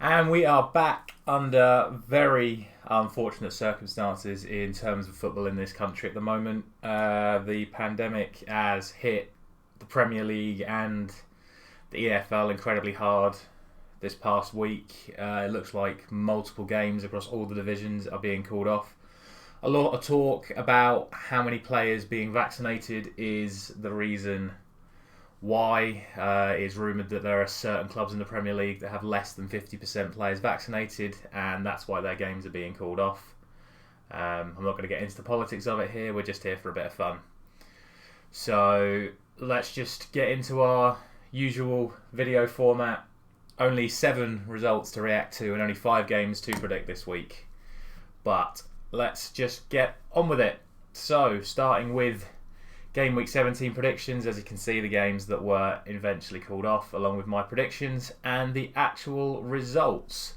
And we are back under very unfortunate circumstances in terms of football in this country at the moment. The pandemic has hit the Premier League and the EFL incredibly hard this past week. It looks like multiple games across all the divisions are being called off. A lot of talk about how many players being vaccinated is the reason why. It is rumoured that there are certain clubs in the Premier League that have less than 50% players vaccinated, and that's why their games are being called off. I'm not going to get into the politics of it here, we're just here for a bit of fun. So let's just get into our usual video format. Only 7 results to react to and only 5 games to predict this week. But let's just get on with it. So, starting with Gameweek 17 predictions, as you can see, the games that were eventually called off, along with my predictions and the actual results.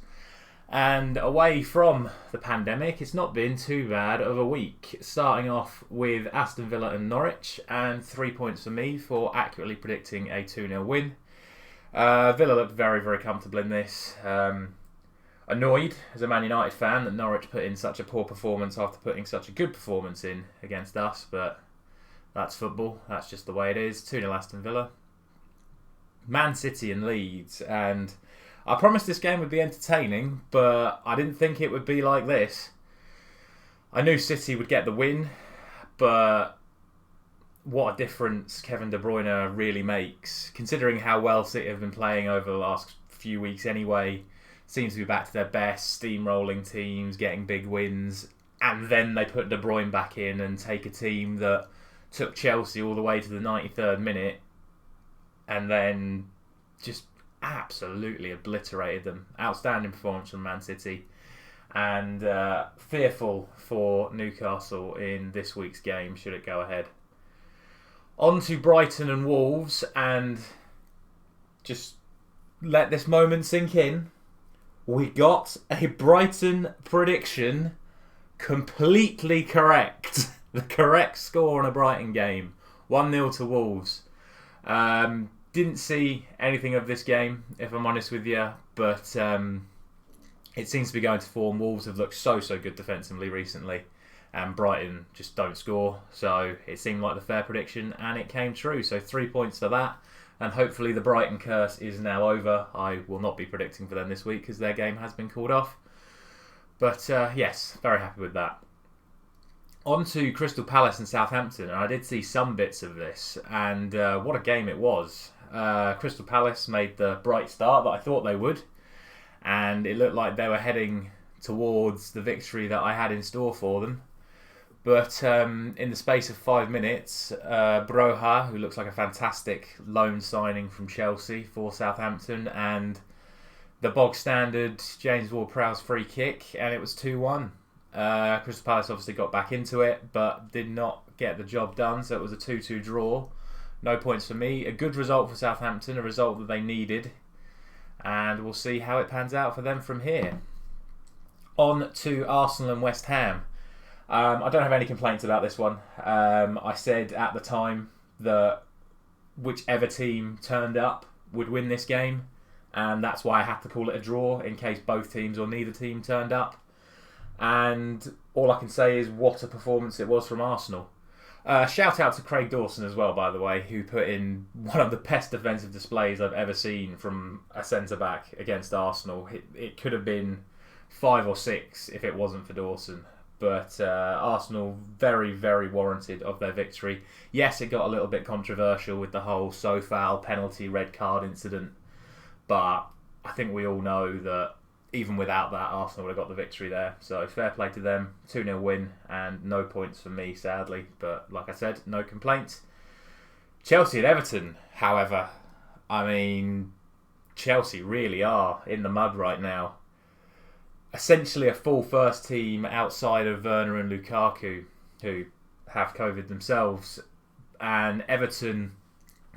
And away from the pandemic, it's not been too bad of a week. Starting off with Aston Villa and Norwich, and 3 points for me for accurately predicting a 2-0 win. Villa looked very, very comfortable in this. Annoyed as a Man United fan that Norwich put in such a poor performance after putting such a good performance in against us, but that's football. That's just the way it is. 2-0 Aston Villa. Man City and Leeds, and I promised this game would be entertaining, but I didn't think it would be like this. I knew City would get the win, but what a difference Kevin De Bruyne really makes, considering how well City have been playing over the last few weeks anyway. Seems to be back to their best, steamrolling teams, getting big wins, and then they put De Bruyne back in and take a team that took Chelsea all the way to the 93rd minute and then just absolutely obliterated them. Outstanding performance from Man City, and fearful for Newcastle in this week's game should it go ahead. On to Brighton and Wolves, and just let this moment sink in. We got a Brighton prediction completely correct. The correct score on a Brighton game. 1-0 to Wolves. Didn't see anything of this game, if I'm honest with you, but it seems to be going to form. Wolves have looked so good defensively recently, and Brighton just don't score. So it seemed like the fair prediction, and it came true. So 3 points for that, and hopefully the Brighton curse is now over. I will not be predicting for them this week because their game has been called off. But yes, very happy with that. On to Crystal Palace and Southampton, and I did see some bits of this, and what a game it was. Crystal Palace made the bright start that I thought they would, and it looked like they were heading towards the victory that I had in store for them. But in the space of 5 minutes, Broha, who looks like a fantastic loan signing from Chelsea for Southampton, and the bog standard James Ward-Prowse free kick, and it was 2-1. Crystal Palace obviously got back into it, but did not get the job done, so it was a 2-2 draw. No points for me. A good result for Southampton, a result that they needed, and we'll see how it pans out for them from here. On to Arsenal and West Ham. I don't have any complaints about this one. I said at the time that whichever team turned up would win this game, and that's why I had to call it a draw in case both teams or neither team turned up. And all I can say is what a performance it was from Arsenal. Shout out to Craig Dawson as well, by the way, who put in one of the best defensive displays I've ever seen from a centre-back against Arsenal. It could have been 5 or 6 if it wasn't for Dawson. But Arsenal very, very warranted of their victory. Yes, it got a little bit controversial with the whole foul penalty red card incident, but I think we all know that even without that, Arsenal would have got the victory there. So fair play to them. 2-0 win, and no points for me, sadly. But like I said, no complaints. Chelsea and Everton, however, I mean, Chelsea really are in the mud right now. Essentially a full first team outside of Werner and Lukaku, who have COVID themselves, and Everton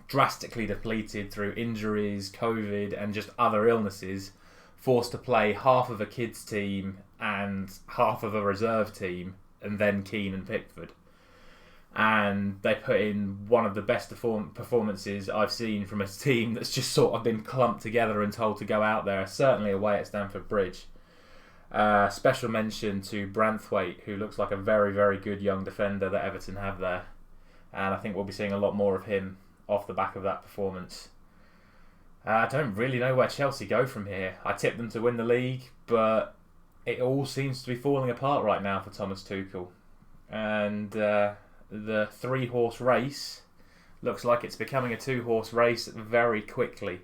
drastically depleted through injuries, COVID, and just other illnesses, forced to play half of a kids team and half of a reserve team, and then Keane and Pickford. and they put in one of the best performances I've seen from a team that's just sort of been clumped together and told to go out there, certainly away at Stamford Bridge. Special mention to Branthwaite, who looks like a very, very good young defender that Everton have there, and I think we'll be seeing a lot more of him off the back of that performance. I don't really know where Chelsea go from here. I tipped them to win the league, but it all seems to be falling apart right now for Thomas Tuchel. And the 3-horse race looks like it's becoming a 2-horse race very quickly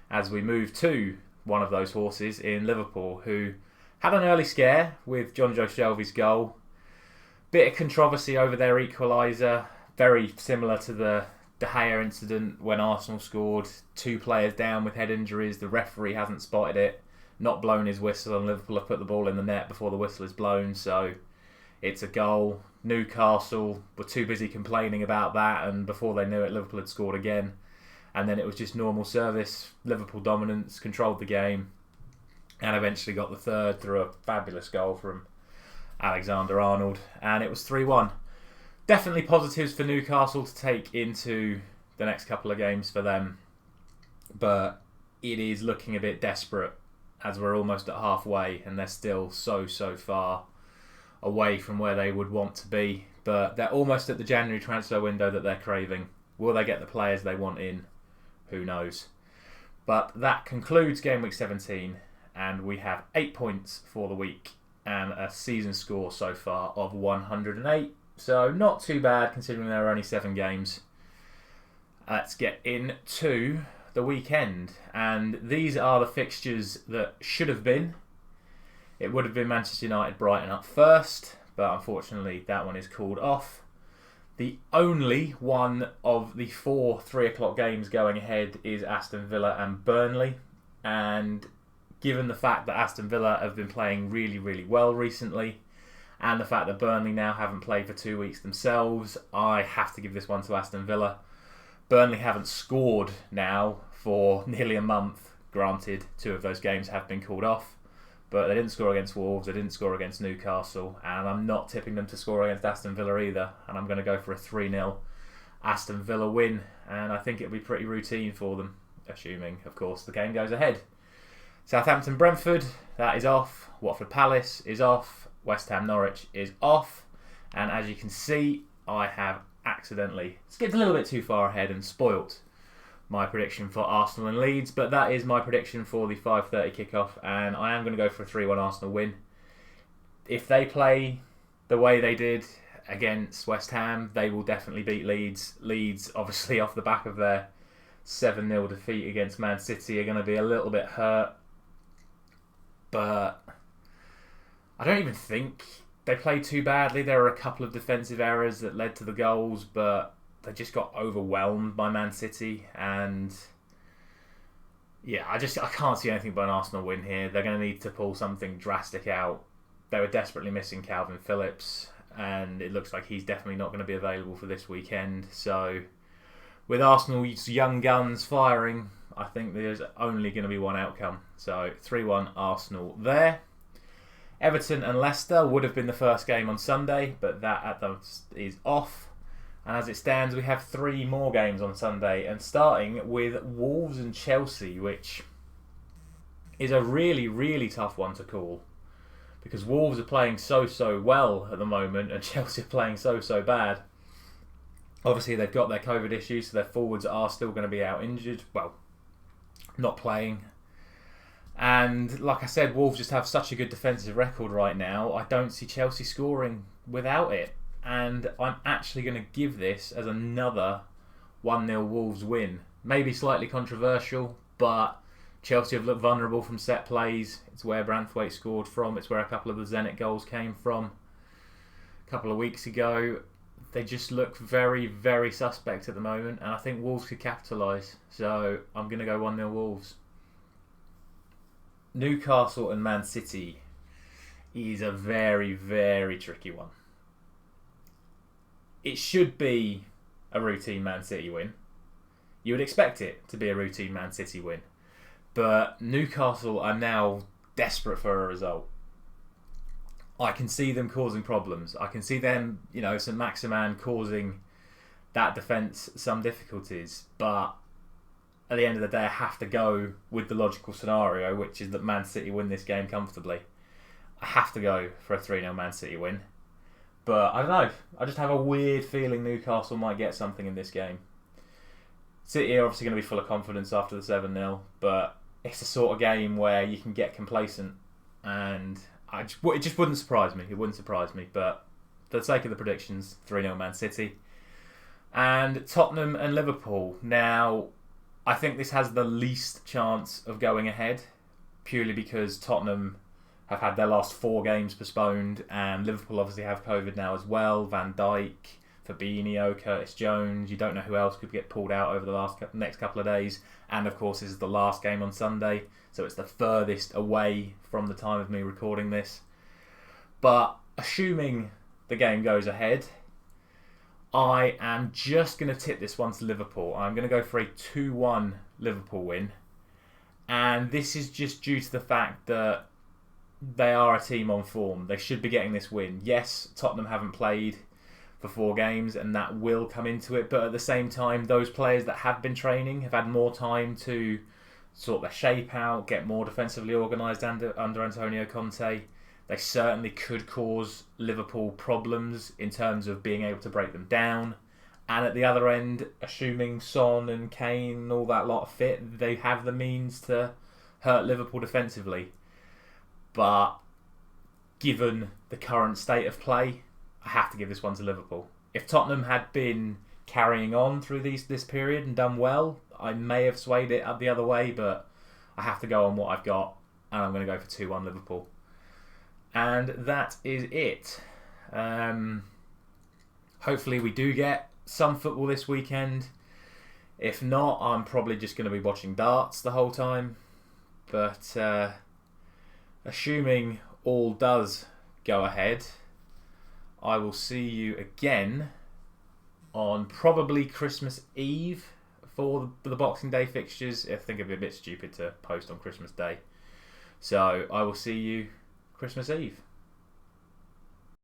as we move to one of those horses in Liverpool, who had an early scare with John Joe Shelby's goal. Bit of controversy over their equaliser, very similar to the De Gea incident when Arsenal scored. 2 players down with head injuries. The referee hasn't spotted it, not blown his whistle, and Liverpool have put the ball in the net before the whistle is blown, so it's a goal. Newcastle were too busy complaining about that, and before they knew it, Liverpool had scored again. And then it was just normal service. Liverpool dominance, controlled the game, and eventually got the third through a fabulous goal from Alexander-Arnold, and it was 3-1. Definitely positives for Newcastle to take into the next couple of games for them, but it is looking a bit desperate as we're almost at halfway and they're still so far away from where they would want to be. But they're almost at the January transfer window that they're craving. Will they get the players they want in? Who knows? But that concludes Game Week 17, and we have 8 points for the week and a season score so far of 108. So not too bad considering there are only 7 games. Let's get into the weekend. And these are the fixtures that should have been. It would have been Manchester United Brighton up first, but unfortunately that one is called off. The only one of the 4 3 o'clock games going ahead is Aston Villa and Burnley. And given the fact that Aston Villa have been playing really, really well recently, and the fact that Burnley now haven't played for 2 weeks themselves, I have to give this one to Aston Villa. Burnley haven't scored now for nearly a month. Granted, 2 of those games have been called off, but they didn't score against Wolves, they didn't score against Newcastle, and I'm not tipping them to score against Aston Villa either, and I'm going to go for a 3-0 Aston Villa win, and I think it'll be pretty routine for them, assuming, of course, the game goes ahead. Southampton-Brentford, that is off. Watford-Palace is off. West Ham Norwich is off, and as you can see, I have accidentally skipped a little bit too far ahead and spoilt my prediction for Arsenal and Leeds, but that is my prediction for the 5:30 kickoff, and I am going to go for a 3-1 Arsenal win. If they play the way they did against West Ham, they will definitely beat Leeds. Leeds, obviously off the back of their 7-0 defeat against Man City, are going to be a little bit hurt, but I don't even think they played too badly. There were a couple of defensive errors that led to the goals, but they just got overwhelmed by Man City. And yeah, I can't see anything but an Arsenal win here. They're going to need to pull something drastic out. They were desperately missing Calvin Phillips, and it looks like he's definitely not going to be available for this weekend. So with Arsenal's young guns firing, I think there's only going to be one outcome. So 3-1 Arsenal there. Everton and Leicester would have been the first game on Sunday, but that is off. And as it stands, we have 3 more games on Sunday, and starting with Wolves and Chelsea, which is a really, really tough one to call, because Wolves are playing so well at the moment, and Chelsea are playing so bad. Obviously, they've got their COVID issues, so their forwards are still going to be out injured. Well, not playing. And like I said, Wolves just have such a good defensive record right now. I don't see Chelsea scoring without it. And I'm actually going to give this as another 1-0 Wolves win. Maybe slightly controversial, but Chelsea have looked vulnerable from set plays. It's where Branthwaite scored from. It's where a couple of the Zenit goals came from a couple of weeks ago. They just look very, very suspect at the moment, and I think Wolves could capitalise. So I'm going to go 1-0 Wolves. Newcastle and Man City is a very, very tricky one. It should be a routine Man City win. You would expect it to be a routine Man City win. But Newcastle are now desperate for a result. I can see them causing problems. I can see them, St Maximin causing that defence some difficulties. But at the end of the day, I have to go with the logical scenario, which is that Man City win this game comfortably. I have to go for a 3-0 Man City win. But I don't know. I just have a weird feeling Newcastle might get something in this game. City are obviously going to be full of confidence after the 7-0, but it's the sort of game where you can get complacent, and it just wouldn't surprise me. It wouldn't surprise me, but for the sake of the predictions, 3-0 Man City. And Tottenham and Liverpool. Now, I think this has the least chance of going ahead, purely because Tottenham have had their last 4 games postponed, and Liverpool obviously have COVID now as well. Van Dijk, Fabinho, Curtis Jones. You don't know who else could get pulled out over the next couple of days. And of course, this is the last game on Sunday, so it's the furthest away from the time of me recording this. But assuming the game goes ahead, I am just going to tip this one to Liverpool. I'm going to go for a 2-1 Liverpool win. And this is just due to the fact that they are a team on form. They should be getting this win. Yes, Tottenham haven't played for 4 games, and that will come into it. But at the same time, those players that have been training have had more time to sort their shape out, get more defensively organised under Antonio Conte. They certainly could cause Liverpool problems in terms of being able to break them down. And at the other end, assuming Son and Kane and all that lot are fit, they have the means to hurt Liverpool defensively. But given the current state of play, I have to give this one to Liverpool. If Tottenham had been carrying on through this period and done well, I may have swayed it up the other way, but I have to go on what I've got, and I'm going to go for 2-1 Liverpool. And that is it. Hopefully we do get some football this weekend. If not, I'm probably just going to be watching darts the whole time. But assuming all does go ahead, I will see you again on probably Christmas Eve for the Boxing Day fixtures. I think it'd be a bit stupid to post on Christmas Day. So I will see you Christmas Eve.